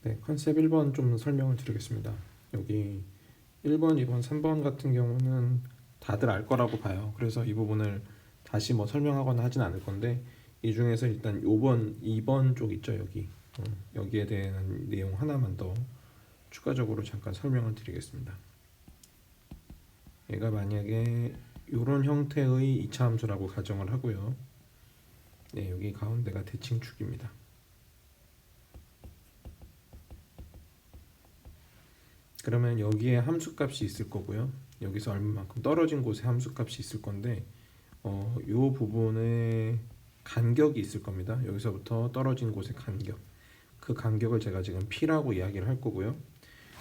네, 컨셉 1번 좀 설명을 드리겠습니다. 여기 1번, 2번, 3번 같은 경우는 다들 알 거라고 봐요. 그래서 이 부분을 다시 뭐 설명하거나 하진 않을 건데, 이 중에서 일단 요번 2번 쪽 있죠, 여기. 여기에 대한 내용 하나만 더 추가적으로 잠깐 설명을 드리겠습니다. 얘가 만약에 이런 형태의 이차 함수라고 가정을 하고요. 네, 여기 가운데가 대칭축입니다. 그러면 여기에 함수값이 있을 거고요. 여기서 얼마만큼 떨어진 곳에 함수값이 있을 건데, 이 부분에 간격이 있을 겁니다. 여기서부터 떨어진 곳의 간격. 그 간격을 제가 지금 P라고 이야기를 할 거고요.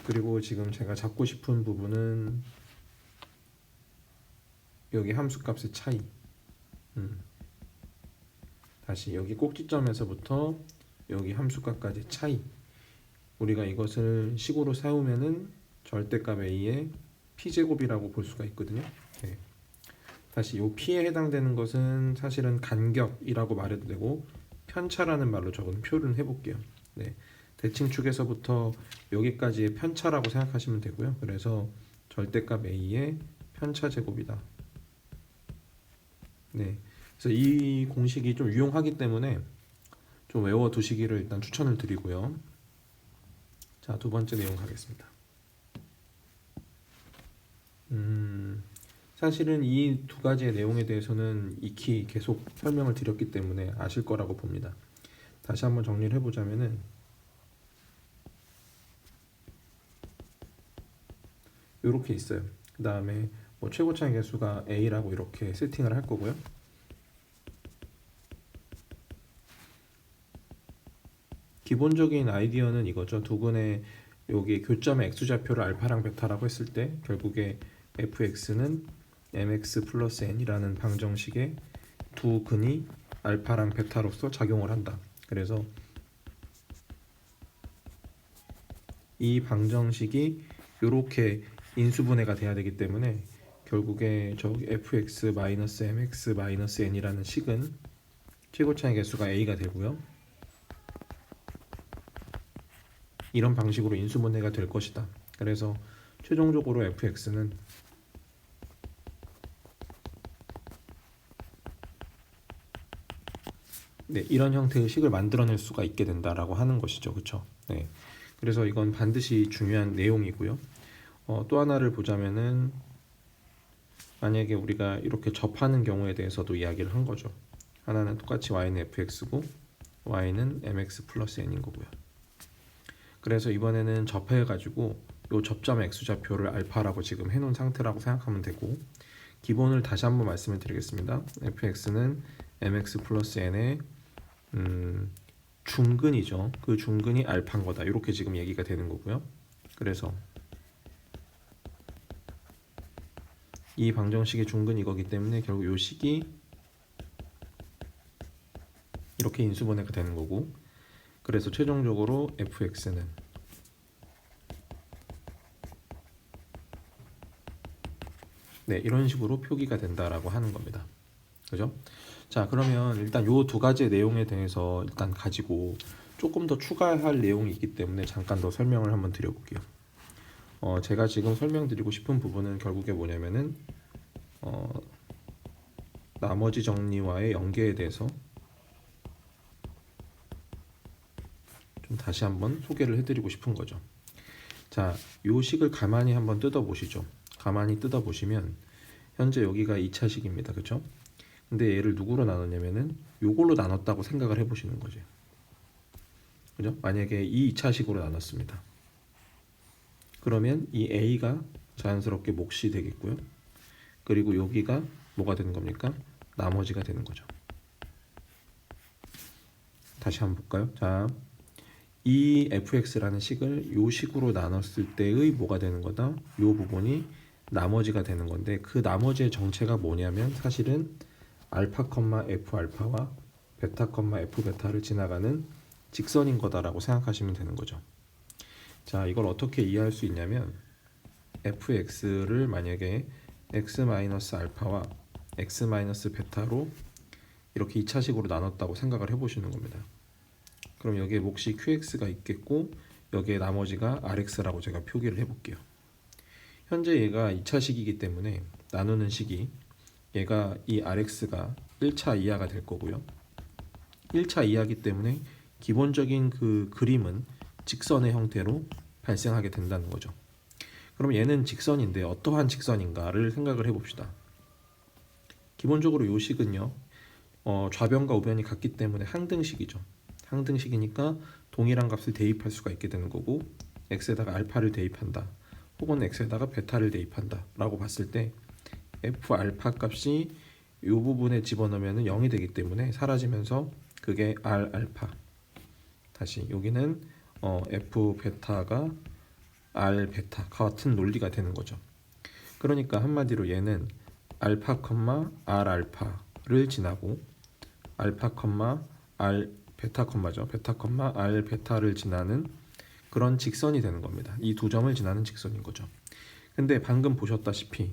그리고 지금 제가 잡고 싶은 부분은 여기 함수값의 차이. 다시 여기 꼭지점에서부터 여기 함수값까지 차이. 우리가 이것을 식으로 세우면은 절대값 A의 P제곱이라고 볼 수가 있거든요. 네. 다시 이 P에 해당되는 것은 사실은 간격이라고 말해도 되고 편차라는 말로 적은 표현을 해볼게요. 네. 대칭축에서부터 여기까지의 편차라고 생각하시면 되고요. 그래서 절대값 A의 편차 제곱이다. 네. 그래서 이 공식이 좀 유용하기 때문에 좀 외워두시기를 일단 추천을 드리고요. 자, 두 번째 내용 가겠습니다. 사실은 이 두 가지의 내용에 대해서는 익히 계속 설명을 드렸기 때문에 아실 거라고 봅니다. 다시 한번 정리를 해보자면은 이렇게 있어요. 그 다음에 뭐 최고차의 개수가 A라고 이렇게 세팅을 할 거고요. 기본적인 아이디어는 이거죠. 두근의 여기 교점의 x좌표를 알파랑 베타라고 했을 때 결국에 fx는 mx 플러스 n이라는 방정식에 두 근이 알파랑 베타로서 작용을 한다. 그래서 이 방정식이 이렇게 인수분해가 돼야 되기 때문에 결국에 저기 fx-mx-n이라는 식은 최고차의 개수가 a가 되고요. 이런 방식으로 인수분해가 될 것이다. 그래서 최종적으로 fx는 네, 이런 형태의 식을 만들어낼 수가 있게 된다라고 하는 것이죠. 그렇죠? 네. 그래서 이건 반드시 중요한 내용이고요. 또 하나를 보자면은 만약에 우리가 이렇게 접하는 경우에 대해서도 이야기를 한 거죠. 하나는 똑같이 y는 fx고 y는 mx 플러스 n인 거고요. 그래서 이번에는 접해가지고 이 접점 x좌표를 알파라고 지금 해놓은 상태라고 생각하면 되고, 기본을 다시 한번 말씀을 드리겠습니다. fx는 mx 플러스 n의 중근이죠. 그 중근이 알파인 거다. 이렇게 지금 얘기가 되는 거고요. 그래서 이 방정식의 중근이 거기 때문에 결국 이 식이 이렇게 인수분해가 되는 거고, 그래서 최종적으로 fx는 네, 이런 식으로 표기가 된다라고 하는 겁니다. 그죠? 자, 그러면 일단 요 두 가지의 내용에 대해서 일단 가지고 조금 더 추가할 내용이 있기 때문에 잠깐 더 설명을 한번 드려볼게요. 제가 지금 설명드리고 싶은 부분은 결국에 뭐냐면은 나머지 정리와의 연계에 대해서 좀 다시 한번 소개를 해드리고 싶은 거죠. 자, 요 식을 가만히 한번 뜯어보시죠. 가만히 뜯어보시면 현재 여기가 2차식입니다. 그쵸? 근데 얘를 누구로 나눴냐면은 요걸로 나눴다고 생각을 해보시는 거죠. 그죠? 만약에 이 2차식으로 나눴습니다. 그러면 이 A가 자연스럽게 몫이 되겠고요. 그리고 여기가 뭐가 되는 겁니까? 나머지가 되는 거죠. 다시 한번 볼까요? 자, 이 fx라는 식을 요 식으로 나눴을 때의 뭐가 되는 거다? 요 부분이 나머지가 되는 건데, 그 나머지의 정체가 뭐냐면 사실은 알파, f 알파와 베타, f 베타를 지나가는 직선인 거다라고 생각하시면 되는 거죠. 자, 이걸 어떻게 이해할 수 있냐면 fx를 만약에 x-알파와 x-베타로 이렇게 2차식으로 나눴다고 생각을 해보시는 겁니다. 그럼 여기에 몫이 qx가 있겠고 여기에 나머지가 Rx라고 제가 표기를 해볼게요. 현재 얘가 2차식이기 때문에 나누는 식이 얘가 이 Rx가 1차 이하가 될 거고요. 1차 이하기 때문에 기본적인 그 그림은 직선의 형태로 발생하게 된다는 거죠. 그럼 얘는 직선인데 어떠한 직선인가를 생각을 해봅시다. 기본적으로 이 식은요, 좌변과 우변이 같기 때문에 항등식이죠. 항등식이니까 동일한 값을 대입할 수가 있게 되는 거고, x에다가 알파를 대입한다, 혹은 x에다가 베타를 대입한다 라고 봤을 때 f 알파 값이 이 부분에 집어넣으면 0이 되기 때문에 사라지면서 그게 r 알파, 다시 여기는 f 베타가 r 베타 같은 논리가 되는 거죠. 그러니까 한마디로 얘는 알파, r 알파를 지나고 알파, r 베타, 베타, r 베타를 지나는 그런 직선이 되는 겁니다. 이 두 점을 지나는 직선인 거죠. 근데 방금 보셨다시피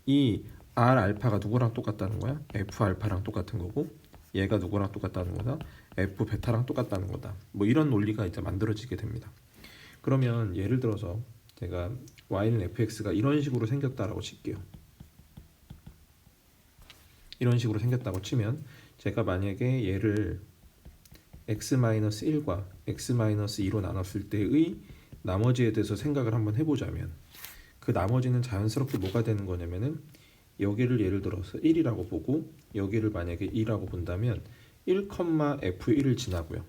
이 r 알파가 누구랑 똑같다는 거야? f 알파랑 똑같은 거고, 얘가 누구랑 똑같다는 거다? f 베타랑 똑같다는 거다. 뭐 이런 논리가 이제 만들어지게 됩니다. 그러면 예를 들어서 제가 y는 fx가 이런 식으로 생겼다라고 칠게요. 이런 식으로 생겼다고 치면 제가 만약에 얘를 x-1과 x-2로 나눴을 때의 나머지에 대해서 생각을 한번 해보자면, 그 나머지는 자연스럽게 뭐가 되는 거냐면은 여기를 예를 들어서 1이라고 보고 여기를 만약에 2라고 본다면 1,f1을 지나고요,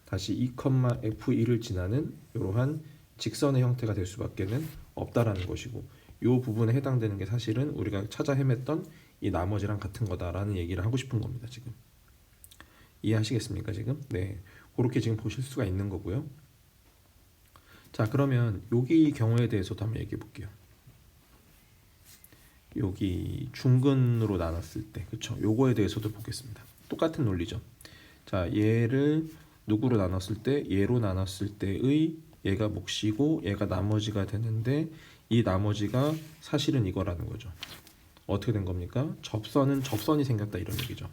다시 2,f1을 지나는 이러한 직선의 형태가 될 수밖에는 없다라는 것이고, 이 부분에 해당되는 게 사실은 우리가 찾아 헤맸던 이 나머지랑 같은 거다라는 얘기를 하고 싶은 겁니다. 지금 이해하시겠습니까? 지금 네, 그렇게 지금 보실 수가 있는 거고요. 자, 그러면 여기 경우에 대해서도 한번 얘기해 볼게요. 여기 중근으로 나눴을 때, 그쵸? 요거에 대해서도 보겠습니다. 똑같은 논리죠. 자, 얘를 누구로 나눴을 때, 얘로 나눴을 때의 얘가 몫이고 얘가 나머지가 되는데, 이 나머지가 사실은 이거라는 거죠. 어떻게 된 겁니까? 접선은 접선이 생겼다 이런 얘기죠.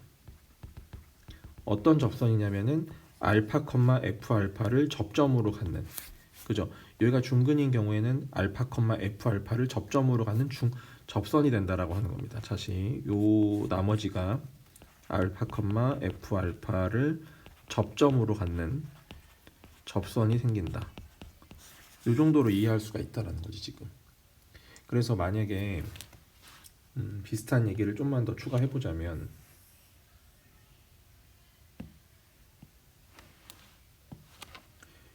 어떤 접선이냐면은 알파, f 알파를 접점으로 갖는, 그죠? 여기가 중근인 경우에는 알파, f 알파를 접점으로 갖는 접선이 된다라고 하는 겁니다. 다시 요 나머지가 알파, f 알파를 접점으로 갖는 접선이 생긴다. 이 정도로 이해할 수가 있다라는 거지 지금. 그래서 만약에 비슷한 얘기를 좀만 더 추가해 보자면,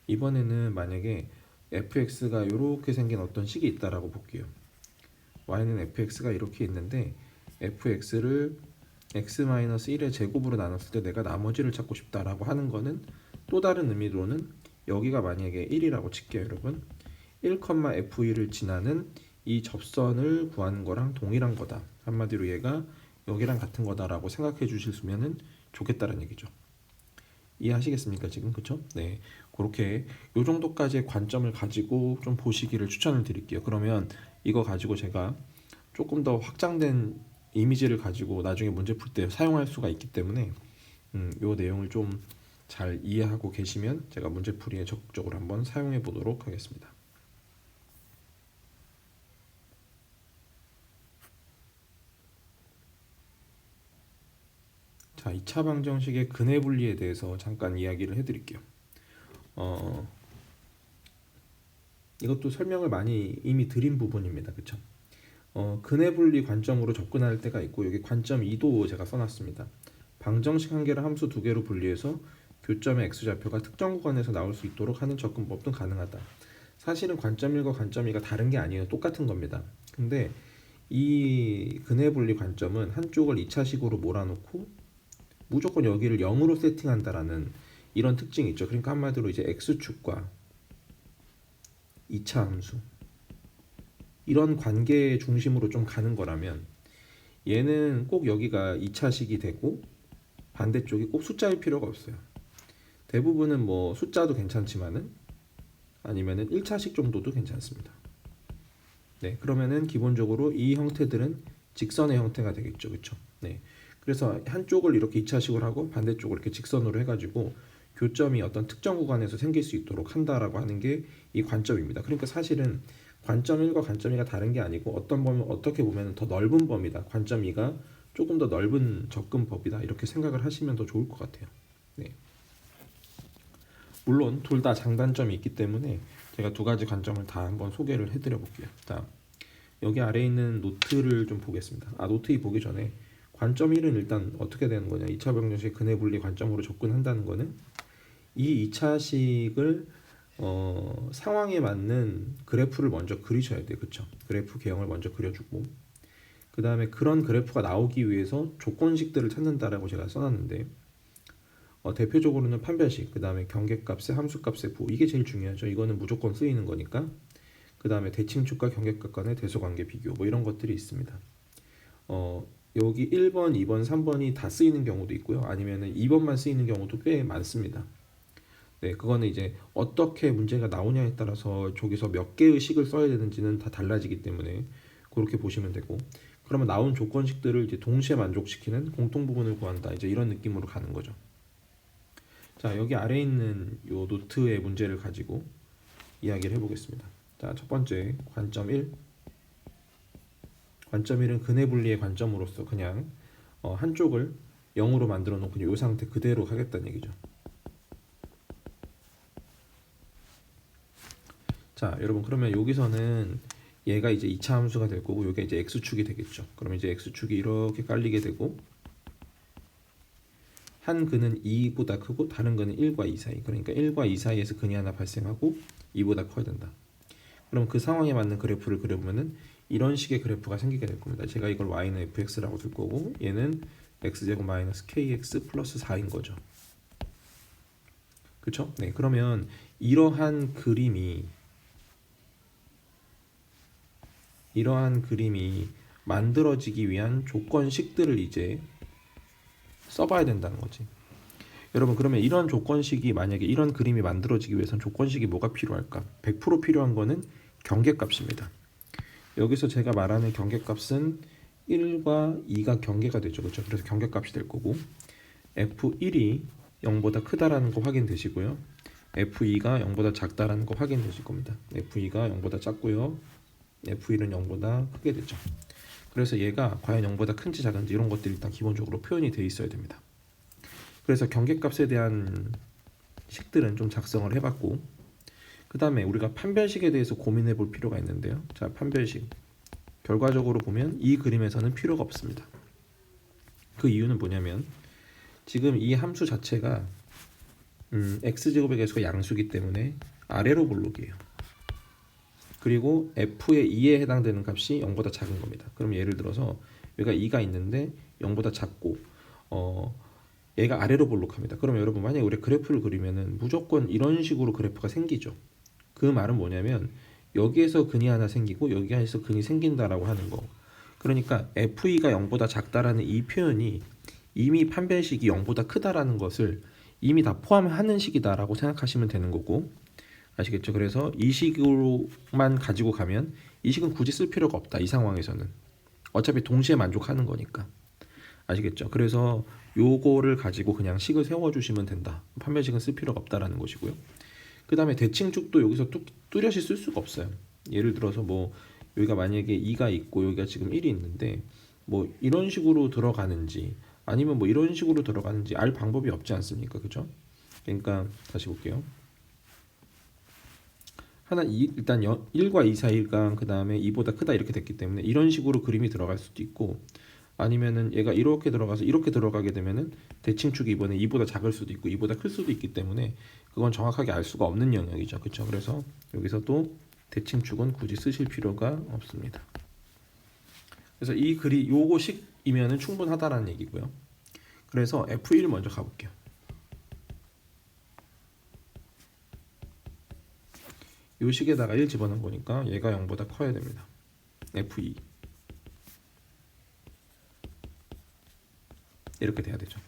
이번에는 만약에 fx가 이렇게 생긴 어떤 식이 있다라고 볼게요. y는 fx가 이렇게 있는데 fx를 x-1의 제곱으로 나눴을 때 내가 나머지를 찾고 싶다라고 하는 거는, 또 다른 의미로는 여기가 만약에 1이라고 칠게요, 여러분. 1,f1을 지나는 이 접선을 구하는 거랑 동일한 거다. 한마디로 얘가 여기랑 같은 거다라고 생각해 주시면은 좋겠다는 얘기죠. 이해하시겠습니까 지금? 그쵸? 네, 그렇게 요 정도까지의 관점을 가지고 좀 보시기를 추천을 드릴게요. 그러면 이거 가지고 제가 조금 더 확장된 이미지를 가지고 나중에 문제 풀 때 사용할 수가 있기 때문에 요 내용을 좀 잘 이해하고 계시면 제가 문제풀이에 적극적으로 한번 사용해 보도록 하겠습니다. 자, 2차 방정식의 근해 분리에 대해서 잠깐 이야기를 해드릴게요. 이것도 설명을 많이 이미 드린 부분입니다. 그쵸? 근해 분리 관점으로 접근할 때가 있고, 여기 관점 2도 제가 써놨습니다. 방정식 한 개를 함수 두 개로 분리해서 교점의 x좌표가 특정 구간에서 나올 수 있도록 하는 접근법도 가능하다. 사실은 관점 1과 관점 2가 다른 게 아니에요. 똑같은 겁니다. 근데 이 근해 분리 관점은 한쪽을 2차식으로 몰아놓고 무조건 여기를 0으로 세팅한다라는 이런 특징이 있죠. 그러니까 한마디로 이제 x축과 2차 함수 이런 관계 중심으로 좀 가는 거라면, 얘는 꼭 여기가 2차식이 되고 반대쪽이 꼭 숫자일 필요가 없어요. 대부분은 뭐 숫자도 괜찮지만은 아니면은 1차식 정도도 괜찮습니다. 네, 그러면은 기본적으로 이 형태들은 직선의 형태가 되겠죠. 그렇죠? 네. 그래서 한쪽을 이렇게 2차식으로 하고 반대쪽을 이렇게 직선으로 해가지고 교점이 어떤 특정 구간에서 생길 수 있도록 한다라고 하는 게 이 관점입니다. 그러니까 사실은 관점 1과 관점 2가 다른 게 아니고 어떻게 보면 더 넓은 범위다. 관점 2가 조금 더 넓은 접근법이다. 이렇게 생각을 하시면 더 좋을 것 같아요. 네. 물론 둘 다 장단점이 있기 때문에 제가 두 가지 관점을 다 한번 소개를 해드려 볼게요. 자, 여기 아래에 있는 노트를 좀 보겠습니다. 노트 2 보기 전에 관점 1은 일단 어떻게 되는 거냐. 2차 방정식 근해 분리 관점으로 접근한다는 거는 이 2차식을 상황에 맞는 그래프를 먼저 그리셔야 돼요. 그쵸? 그래프 개형을 먼저 그려주고 그 다음에 그런 그래프가 나오기 위해서 조건식들을 찾는다라고 제가 써놨는데 대표적으로는 판별식, 그 다음에 경계값의 함수값의 부호, 이게 제일 중요하죠. 이거는 무조건 쓰이는 거니까. 그 다음에 대칭축과 경계값 간의 대소관계 비교, 뭐 이런 것들이 있습니다. 여기 1번, 2번, 3번이 다 쓰이는 경우도 있고요. 아니면은 2번만 쓰이는 경우도 꽤 많습니다. 네, 그거는 이제 어떻게 문제가 나오냐에 따라서 저기서 몇 개의 식을 써야 되는지는 다 달라지기 때문에 그렇게 보시면 되고, 그러면 나온 조건식들을 이제 동시에 만족시키는 공통 부분을 구한다. 이제 이런 느낌으로 가는 거죠. 자, 여기 아래에 있는 요 노트의 문제를 가지고 이야기를 해보겠습니다. 자, 첫 번째 관점 1. 관점 1은 근해 분리의 관점으로서 그냥 한쪽을 0으로 만들어 놓고 이 상태 그대로 하겠다는 얘기죠. 자, 여러분 그러면 여기서는 얘가 이제 2차 함수가 될 거고 여기가 이제 x축이 되겠죠. 그럼 이제 x축이 이렇게 깔리게 되고 한 근은 2보다 크고 다른 근은 1과 2 사이. 그러니까 1과 2 사이에서 근이 하나 발생하고 2보다 커야 된다. 그럼 그 상황에 맞는 그래프를 그려보면은 이런 식의 그래프가 생기게 될 겁니다. 제가 이걸 y는 fx라고 둘 거고 얘는 x제곱 마이너스 kx 플러스 4인 거죠. 그쵸? 네, 그러면 이러한 그림이 만들어지기 위한 조건식들을 이제 써봐야 된다는 거지. 여러분 그러면 이런 조건식이 만약에 이런 그림이 만들어지기 위해서는 조건식이 뭐가 필요할까? 100% 필요한 거는 경계값입니다. 여기서 제가 말하는 경계값은 1과 2가 경계가 되죠. 그렇죠? 그래서 경계값이 될 거고 f1이 0보다 크다라는 거 확인되시고요. f2가 0보다 작다라는 거 확인되실 겁니다. f2가 0보다 작고요. f1은 0보다 크게 되죠. 그래서 얘가 과연 0보다 큰지 작은지 이런 것들이 일단 기본적으로 표현이 되어 있어야 됩니다. 그래서 경계값에 대한 식들은 좀 작성을 해봤고 그 다음에 우리가 판별식에 대해서 고민해 볼 필요가 있는데요. 자, 판별식 결과적으로 보면 이 그림에서는 필요가 없습니다. 그 이유는 뭐냐면 지금 이 함수 자체가 x제곱의 개수가 양수이기 때문에 아래로 볼록이에요. 그리고 f의 2에 해당되는 값이 0보다 작은 겁니다. 그럼 예를 들어서 여기가 2가 있는데 0보다 작고 얘가 아래로 볼록합니다. 그러면 여러분 만약에 우리 그래프를 그리면은 무조건 이런 식으로 그래프가 생기죠. 그 말은 뭐냐면 여기에서 근이 하나 생기고 여기에서 근이 생긴다라고 하는 거. 그러니까 f2가 0보다 작다라는 이 표현이 이미 판별식이 0보다 크다라는 것을 이미 다 포함하는 식이다라고 생각하시면 되는 거고, 아시겠죠? 그래서 이 식으로만 가지고 가면 이 식은 굳이 쓸 필요가 없다. 이 상황에서는 어차피 동시에 만족하는 거니까. 아시겠죠? 그래서 요거를 가지고 그냥 식을 세워주시면 된다. 판별식은 쓸 필요가 없다라는 것이고요. 그 다음에 대칭축도 여기서 뚜렷이 쓸 수가 없어요. 예를 들어서 뭐 여기가 만약에 2가 있고 여기가 지금 1이 있는데 뭐 이런 식으로 들어가는지 아니면 뭐 이런 식으로 들어가는지 알 방법이 없지 않습니까? 그죠? 그러니까 다시 볼게요. 일단 1과 2 사이가 그 다음에 2보다 크다 이렇게 됐기 때문에 이런 식으로 그림이 들어갈 수도 있고 아니면은 얘가 이렇게 들어가서 이렇게 들어가게 되면은 대칭축이 이번에 2보다 작을 수도 있고 2보다 클 수도 있기 때문에 그건 정확하게 알 수가 없는 영역이죠. 그렇죠? 그래서 여기서도 대칭축은 굳이 쓰실 필요가 없습니다. 그래서 이 글이 요거 식이면은 충분하다라는 얘기고요. 그래서 F1 먼저 가볼게요. 요 식에다가 1 집어넣은 거니까 얘가 0보다 커야 됩니다. F2 이렇게 돼야 되죠.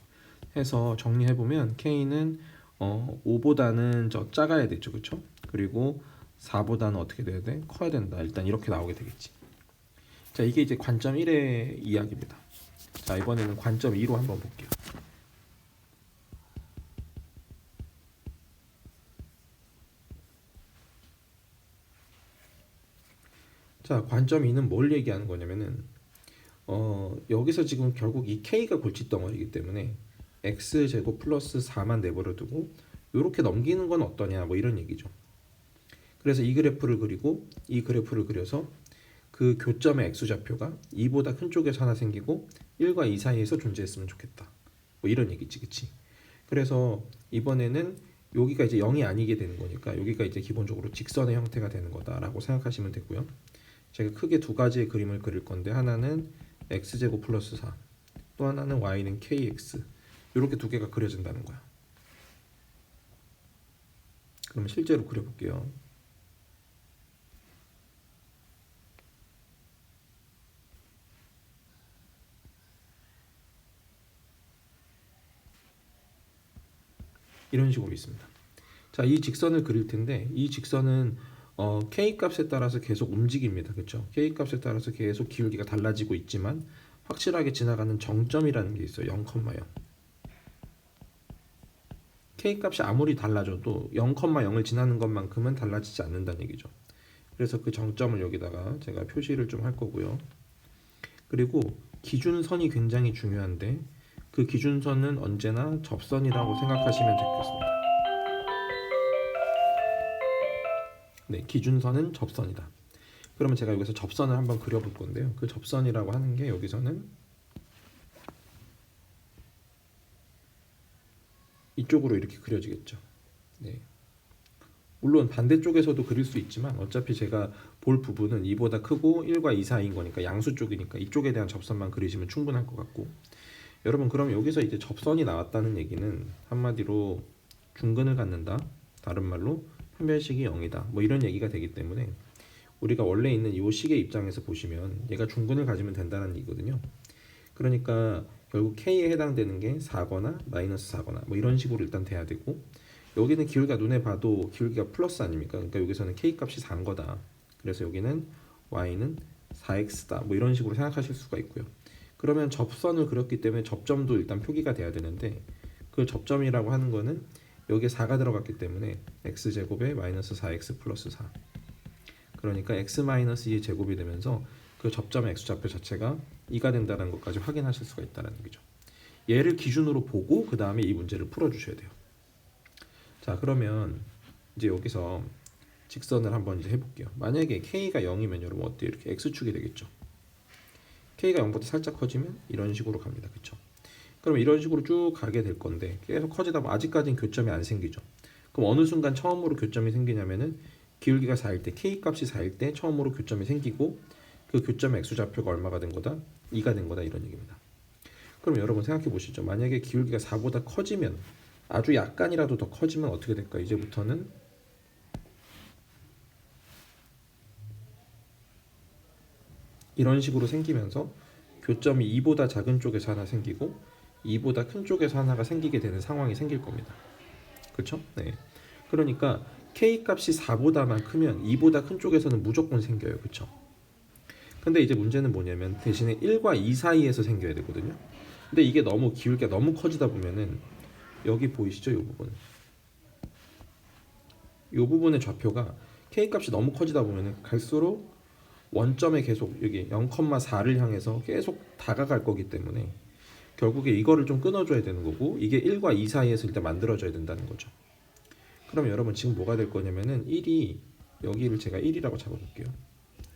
해서 정리해보면 K는 5보다는 작아야 되죠. 그쵸? 그리고 4보다는 어떻게 돼야 돼? 커야 된다. 일단 이렇게 나오게 되겠지. 자, 이게 이제 관점 1의 이야기입니다. 자, 이번에는 관점 2로 한번 볼게요. 자, 관점 2는 뭘 얘기하는 거냐면은 여기서 지금 결국 이 k가 골칫덩어리이기 때문에 x제곱 플러스 4만 내버려 두고 이렇게 넘기는 건 어떠냐 뭐 이런 얘기죠. 그래서 이 그래프를 그리고 이 그래프를 그려서 그 교점의 x좌표가 2보다 큰 쪽에서 하나 생기고 1과 2 사이에서 존재했으면 좋겠다. 뭐 이런 얘기지, 그치? 그래서 이번에는 여기가 이제 0이 아니게 되는 거니까 여기가 이제 기본적으로 직선의 형태가 되는 거다라고 생각하시면 되고요. 제가 크게 두 가지의 그림을 그릴 건데 하나는 x제곱 플러스 4, 또 하나는 y는 kx. 이렇게 두 개가 그려진다는 거야. 그럼 실제로 그려볼게요. 이런 식으로 있습니다. 자, 이 직선을 그릴 텐데 이 직선은 k 값에 따라서 계속 움직입니다. 그렇죠? k 값에 따라서 계속 기울기가 달라지고 있지만 확실하게 지나가는 정점이라는 게 있어요. 0,0. k 값이 아무리 달라져도 0,0을 지나는 것만큼은 달라지지 않는다는 얘기죠. 그래서 그 정점을 여기다가 제가 표시를 좀 할 거고요. 그리고 기준선이 굉장히 중요한데 그 기준선은 언제나 접선이라고 생각하시면 되겠습니다. 네, 기준선은 접선이다. 그러면 제가 여기서 접선을 한번 그려볼 건데요. 그 접선이라고 하는 게 여기서는 이쪽으로 이렇게 그려지겠죠. 네. 물론 반대쪽에서도 그릴 수 있지만 어차피 제가 볼 부분은 이보다 크고 1과 2 사이인 거니까 양수 쪽이니까 이쪽에 대한 접선만 그리시면 충분할 것 같고, 여러분 그럼 여기서 이제 접선이 나왔다는 얘기는 한마디로 중근을 갖는다, 다른 말로 판별식이 0이다 뭐 이런 얘기가 되기 때문에 우리가 원래 있는 이 식의 입장에서 보시면 얘가 중근을 가지면 된다는 얘기거든요. 그러니까 결국 k에 해당되는 게 4거나 마이너스 4거나 뭐 이런 식으로 일단 돼야 되고, 여기는 기울기가 눈에 봐도 기울기가 플러스 아닙니까? 그러니까 여기서는 k 값이 4인 거다. 그래서 여기는 y는 4x다 뭐 이런 식으로 생각하실 수가 있고요. 그러면 접선을 그렸기 때문에 접점도 일단 표기가 돼야 되는데 그 접점이라고 하는 거는 여기에 4가 들어갔기 때문에 x제곱에 마이너스 4x 플러스 4, 그러니까 x 마이너스 2의 제곱이 되면서 그 점점의 x좌표 자체가 2가 된다는 것까지 확인하실 수가 있다는 얘기죠. 얘를 기준으로 보고 그 다음에 이 문제를 풀어주셔야 돼요. 자, 그러면 이제 여기서 직선을 한번 이제 해볼게요. 만약에 k가 0이면 여러분 어때요? 이렇게 x축이 되겠죠. k가 0보다 살짝 커지면 이런 식으로 갑니다. 그쵸? 그럼 이런 식으로 쭉 가게 될 건데 계속 커지다 보면 아직까지는 교점이 안 생기죠. 그럼 어느 순간 처음으로 교점이 생기냐면은 기울기가 4일 때, k 값이 4일 때 처음으로 교점이 생기고 그 교점의 x좌표가 얼마가 된 거다? 2가 된 거다 이런 얘기입니다. 그럼 여러분 생각해 보시죠. 만약에 기울기가 4보다 커지면, 아주 약간이라도 더 커지면 어떻게 될까? 이제부터는 이런 식으로 생기면서 교점이 2보다 작은 쪽에서 하나 생기고 2보다 큰 쪽에서 하나가 생기게 되는 상황이 생길 겁니다. 그렇죠? 네. 그러니까 k 값이 4보다만 크면 2보다 큰 쪽에서는 무조건 생겨요. 그렇죠? 근데 이제 문제는 뭐냐면 대신에 1과 2 사이에서 생겨야 되거든요. 근데 이게 너무 기울기가 너무 커지다 보면은 여기 보이시죠? 이 부분. 이 부분의 좌표가 k 값이 너무 커지다 보면은 갈수록 원점에 계속 여기 0,4를 향해서 계속 다가갈 거기 때문에 결국에 이거를 좀 끊어줘야 되는 거고, 이게 1과 2 사이에서 일단 만들어져야 된다는 거죠. 그럼 여러분 지금 뭐가 될 거냐면은 1이, 여기를 제가 1이라고 잡아볼게요.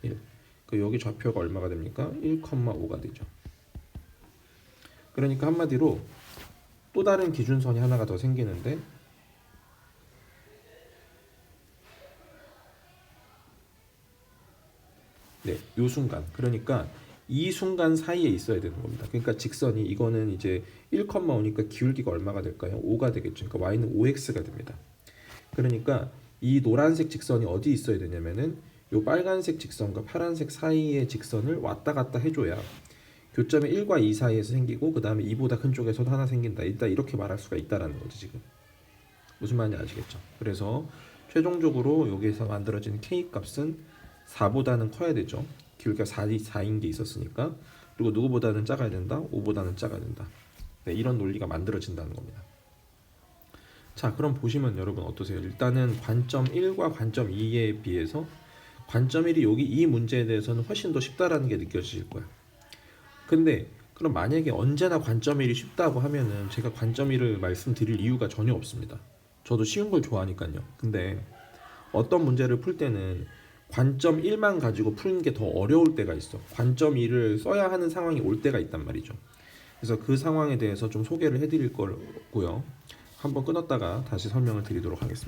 1. 그 여기 좌표가 얼마가 됩니까? 1,5가 되죠. 그러니까 한마디로 또 다른 기준선이 하나가 더 생기는데 네, 요 순간. 그러니까 이 순간 사이에 있어야 되는 겁니다. 그러니까 직선이 이거는 이제 1,5니까 기울기가 얼마가 될까요? 5가 되겠죠. 그러니까 y는 5x가 됩니다. 그러니까 이 노란색 직선이 어디 있어야 되냐면은 요 빨간색 직선과 파란색 사이의 직선을 왔다 갔다 해줘야 교점이 1과 2 사이에서 생기고 그 다음에 2보다 큰 쪽에서도 하나 생긴다. 일단 이렇게 말할 수가 있다라는 거죠. 지금 무슨 말인지 아시겠죠? 그래서 최종적으로 여기에서 만들어진 k 값은 4보다는 커야 되죠. 기울기가 4인 게 있었으니까. 그리고 누구보다는 작아야 된다. 5보다는 작아야 된다. 네, 이런 논리가 만들어진다는 겁니다. 자, 그럼 보시면 여러분 어떠세요? 일단은 관점 1과 관점 2에 비해서 관점 1이 여기 이 문제에 대해서는 훨씬 더 쉽다라는 게 느껴지실 거야. 근데 그럼 만약에 언제나 관점 1이 쉽다고 하면은 제가 관점 1을 말씀드릴 이유가 전혀 없습니다. 저도 쉬운 걸 좋아하니까요. 근데 어떤 문제를 풀 때는 관점 1만 가지고 푸는 게 더 어려울 때가 있어. 관점 2를 써야 하는 상황이 올 때가 있단 말이죠. 그래서 그 상황에 대해서 좀 소개를 해드릴 거고요. 한번 끊었다가 다시 설명을 드리도록 하겠습니다.